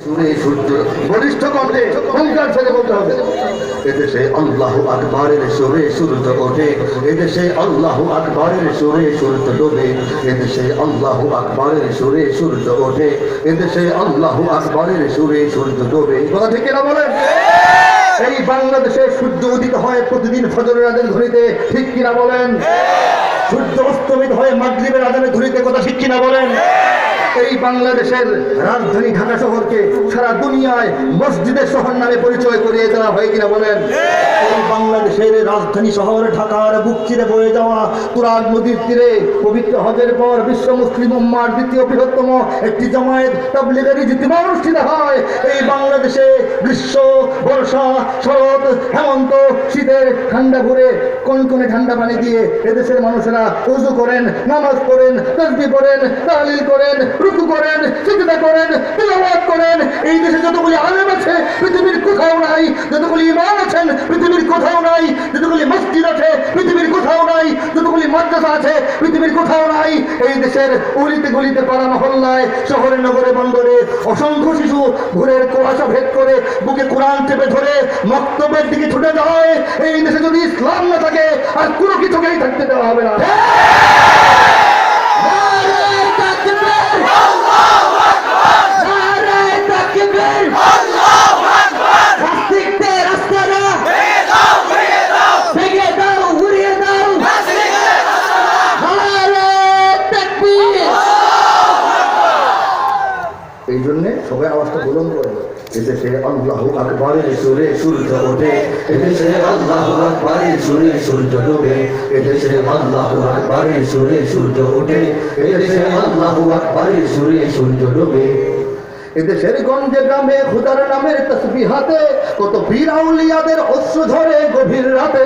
সূর্য বলিষ্ঠ কণ্ঠে হুঙ্কার ছেড়ে বলতে হবে, এদেশে আল্লাহু আকবারের সুরে সূর্য ওঠে, এদেশে আল্লাহু আকবারের সুরে সূর্য ডোবে, এদেশে আল্লাহু আকবারের সুরে সূর্য ওঠে, এদেশে আল্লাহু আকবারের সুরে সূর্য ডোবে। কথা ঠিক কিনা বলেন? এই বাংলাদেশে সূর্য উদিত হয় প্রতিদিন ফজরের আজানের ধ্বনিতে, ঠিক কিনা বলেন? সূর্য অস্তমিত হয় মাগরিবের আজানের ধ্বনিতে, কথা ঠিক কিনা বলেন? এই বাংলাদেশের রাজধানী ঢাকা শহরকে সারা দুনিয়ায় মসজিদের শহর নামে পরিচয় করিয়ে দেওয়া হয় কিনা বলেন? এই বাংলাদেশের রাজধানী শহর ঢাকার বুক চিরে বয়ে যাওয়া তুরাগ নদীর তীরে পবিত্র হজের পর বিশ্ব মুসলিম উম্মার দ্বিতীয় বৃহত্তম একটি জামায়াত তাবলীগের ইজতিমা অনুষ্ঠিত হয়। এই বাংলাদেশে গ্রীষ্ম, বর্ষা, শরৎ, হেমন্ত, শীতের ঠান্ডা ভরে কনকনে ঠান্ডা পানি দিয়ে এদেশের মানুষেরা ওযু করেন, নামাজ পড়েন, তাসবিহ পড়েন, তাহলিল করেন, রুকু করেন, সিজদা করেন, তিলাওয়াত করেন। এই দেশে যতগুলি আলেম আছে পৃথিবীর কোথাও নাই, যতগুলি ইমাম আছেন পৃথিবীর কোথাও নাই, যতগুলি মসজিদ আছে পৃথিবীর কোথাও নাই, যতগুলি মাদ্রাসা আছে পৃথিবীর কোথাও নাই। এই দেশের অলিতে গলিতে পাড়া মহল্লায় শহরে নগরে বন্দরে অসংখ্য শিশু ভোরের কুয়াশা ভেদ করে বুকে কোরআন চেপে ধরে মক্তবের দিকে ছুটে যায়। এই দেশে যদি ইসলাম না থাকে আর কোনো কিছুকেই থাকতে দেওয়া হবে না। এই জন্যে সবাই আওয়াজটা বুলন্দ করে, এদেশে আল্লাহু আকবারের সুরে সূর্য ওঠে, এদেশে আল্লাহু আকবারের সুরে সূর্য ডোবে, এদেশে আল্লাহু আকবারের সুরে সূর্য ওঠে, এদেশে আল্লাহু আকবারের সুরে সূর্য ডোবে। এদেশের গঞ্জে গ্রামে খোদার নামের তাসবিহাতে কত বীর আউলিয়াদের অশ্রু ঝরে গভীর রাতে,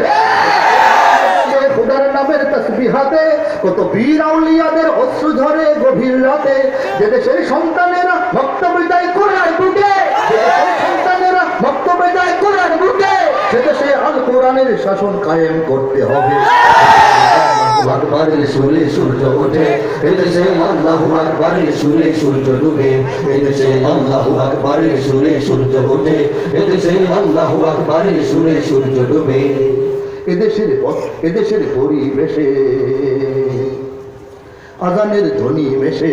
খোদার নামের তাসবিহাতে কত বীর আউলিয়াদের অশ্রু ঝরে গভীর রাতে। যে দেশের সন্তানেরা মক্তবে যায় কোরআন বুকে, যে দেশের সন্তানেরা মক্তবে যায় কোরআন বুকে, সে দেশে আল কোরআনের শাসন কায়েম করতে হবে। আকবারের সুরে সূর্য ওঠে, এদেশে আল্লাহু আকবারের সুরে সূর্য ডুবে, এদেশে আল্লাহু আকবারের সুরে সূর্য ওঠে, এদেশে আল্লাহু আকবারের সুরে সূর্য ডুবে। এদেশের পরিবেশে আজানের ধ্বনি মেশে,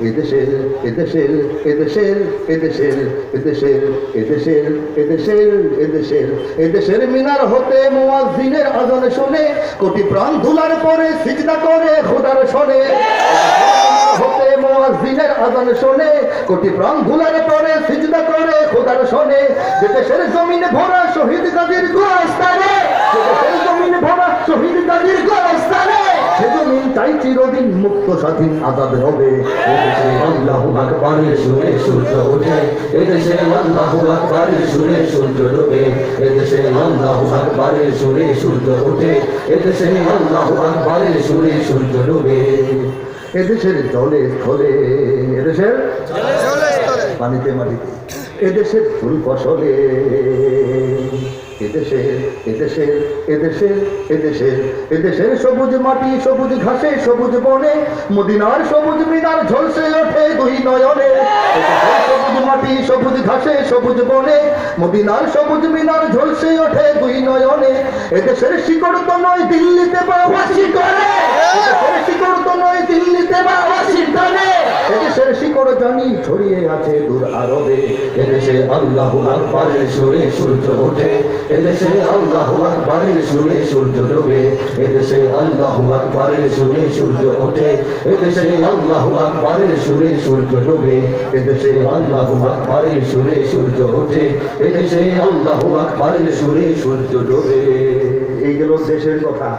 এদেশের এদেশের এদেশের এদেশের এদেশের এদেশের এদেশের এদেশের এদেশের মিনার হতে মুয়াজ্জিনের আজান শুনে কোটি প্রাণ ধুলার পরে সিজদা করে খোদার শোনে, হতে মুয়াজ্জিনের আজান শুনে কোটি প্রাণ ধুলার পরে সিজদা করে খোদার শোনে। দেশের জমিনে ভরা শহীদ গাজীর গোরস্থানে, দেশের জমিনে ভরা শহীদ গাজীর গোরস্থানে, সে জমিন তাই চিরদিন মুক্ত স্বাধীন আজাদ হবে। এদেশে আল্লাহু আকবারের সুরে সূর্য ওঠে, এদেশে আল্লাহু আকবারের সুরে সূর্য ডোবে, এদেশে আল্লাহু আকবারের সুরে সূর্য ওঠে, এদেশে আল্লাহু আকবারের সুরে সূর্য ডোবে। এদেশের জলে স্থলে, এদেশের পানিতে মাটিতে, এদেশের ফুল ফসলে, এদেশের এদেশের এদেশের এদেশের এদেশের সবুজ মাটি সবুজ ঘাসে সবুজ বনে, মদিনার সবুজ মিনার ঝলসে ওঠে দুই নয়নে। সবুজ মাটি সবুজ ঘাসে সবুজ বনে, মদিনার সবুজ মিনার ঝলসে ওঠে দুই নয়নে। এদেশের শিকড় তো নয় দিল্লিতে বা ওয়াশিংটনে, এদেশের শিকড় তো নয় দিল্লিতে বা ওয়াশিংটনে, এদেশের শিকড় জানি ছড়িয়ে আছে দূর আরবে। এদেশে আল্লাহু আকবারের সুরে সূর্য ওঠে, এদেশে আল্লাহু আকবারের সুরে সূর্য ডোবে, এদেশে আল্লাহু আকবারের সুরে সূর্য ওঠে, এদেশে আল্লাহু আকবারের সুরে সূর্য ডোবে, এদেশে আল্লাহু আকবারের সুরে সূর্য ওঠে, এদেশে আল্লাহু আকবারের সুরে সূর্য ডোবে। এই গেল দেশের কথা।